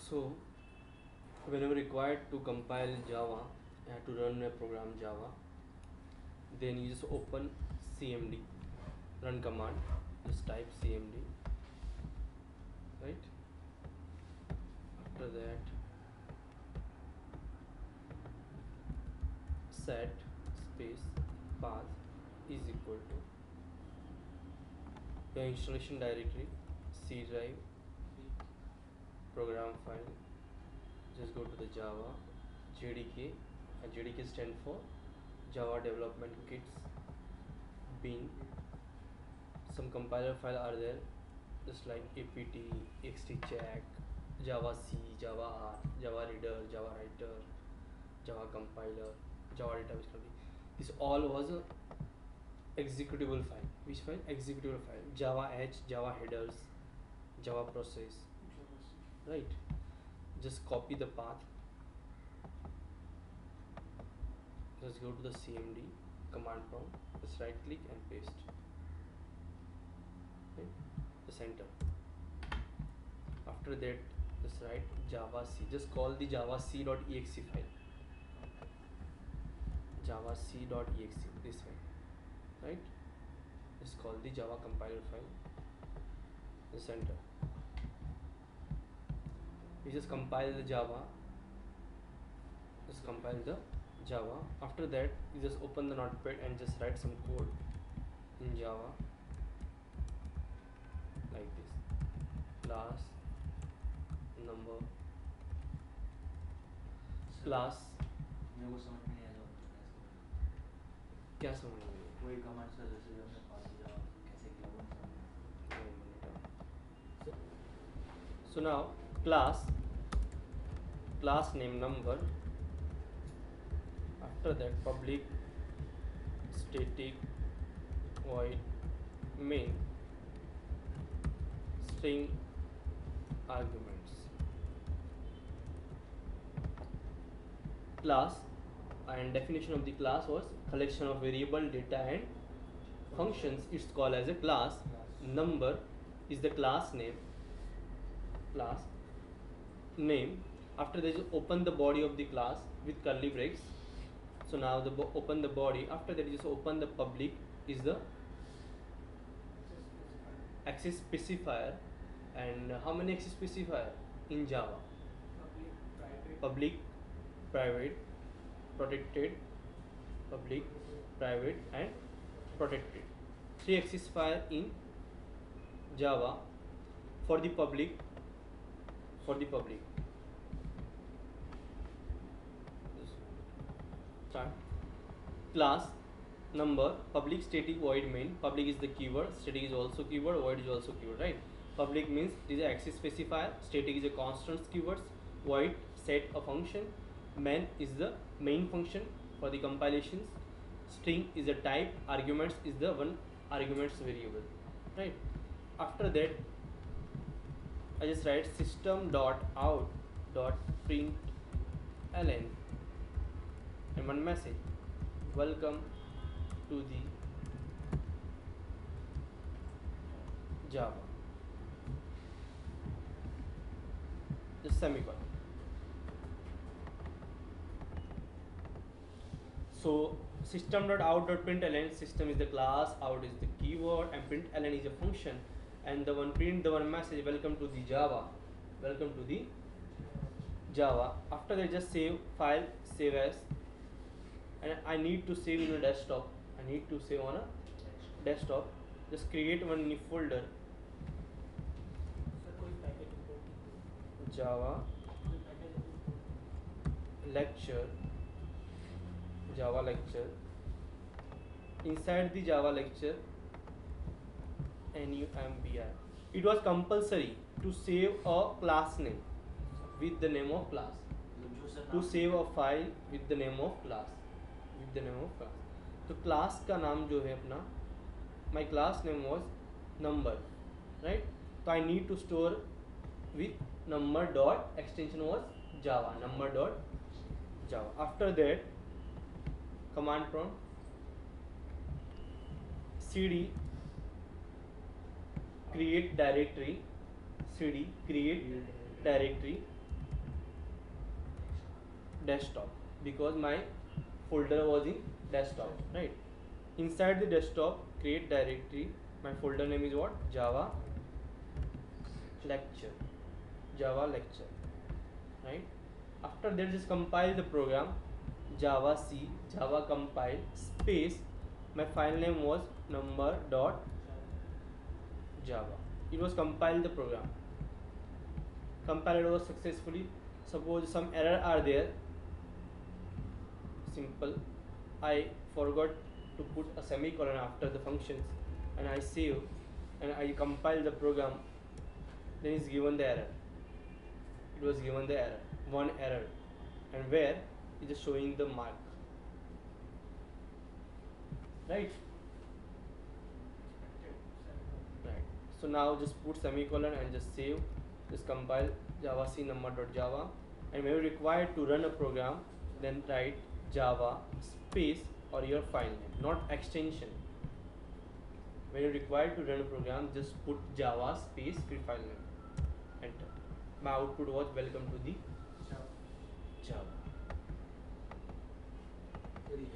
So whenever required to compile Java, to run a program Java, then you just open cmd, run command, just type cmd, right? After that, set space path is equal to your installation directory, C drive, program file. Just go to the Java JDK, and JDK stand for Java Development Kits bin. Some compiler file are there, just like apt, xtcheck, Java C, Java R, Java Reader, Java Writer, Java Compiler, Java Database Company. This all was a executable file. Which file? Executable file. Java H, Java headers, Java process, right? Just copy the path, just go to the cmd command prompt, just right click and paste, right? Just enter. After that, just write Java C, just call the Java C.exe file, Java C.exe, this file, right? Just call the Java compiler file, just enter. You just compile the Java, just compile the Java. After that, you just open the notepad and just write some code in Java like this: class number, class. मेरे को समझ नहीं आया क्या समझ में नहीं? वही कमांड सर जैसे जो हमने पास किया कैसे किया वो समझ। So now class name number. After that, public static void main string arguments. Class, and definition of the class was collection of variable data and functions. It's called as a class. Number is the class name. Class name. After that, you open the body of the class with curly braces. So now open the body. After that, you just open the public is the access specifier. And how many access specifier in Java? Public, private, protected, public, private, and protected. 3 access file in Java. For the public, start class number, public static void main. Public is the keyword, static is also keyword, void is also keyword, right? Public means is a access specifier, static is a constant keywords, void set a function, main is the main function for the compilations, string is a type, arguments is the one arguments variable, right? After that, I just write system.out.println and one message: welcome to the Java. Just semicolon. So system.out.println, system is the class, out is the keyword, and println is a function, and the one print the one message: welcome to the Java, welcome to the Java. After that, just save file, save as, and I need to save in a desktop. I need to save on a desktop. Just create one new folder, Java lecture, Java lecture. Inside the Java lecture, NUMBI. It was compulsory to save a class name with the name of class. To save a file with the name of class. तो class का नाम जो है अपना, my class name was number, right? So I need to store with number dot extension was Java, number dot Java. After that, command prompt cd create directory, cd create directory, desktop because my folder was in desktop, right? Inside the desktop, create directory. My folder name is what? Java lecture. Java lecture, right? After that, just compile the program. Java C, Java compile space. My file name was number.java. It was compiled the program. Compiled was successfully. Suppose some error are there. Simple. I forgot to put a semicolon after the functions, and I save, and I compile the program. Then it's given the error. It was given the error, one error, and where it is showing the mark, right? Right. So now just put semicolon and just save. Just compile Java C number.java, and when you required to run a program, then write Java space or your file name, not extension. When you required to run a program, just put Java space your file name. Enter. My output was welcome to the Java. Very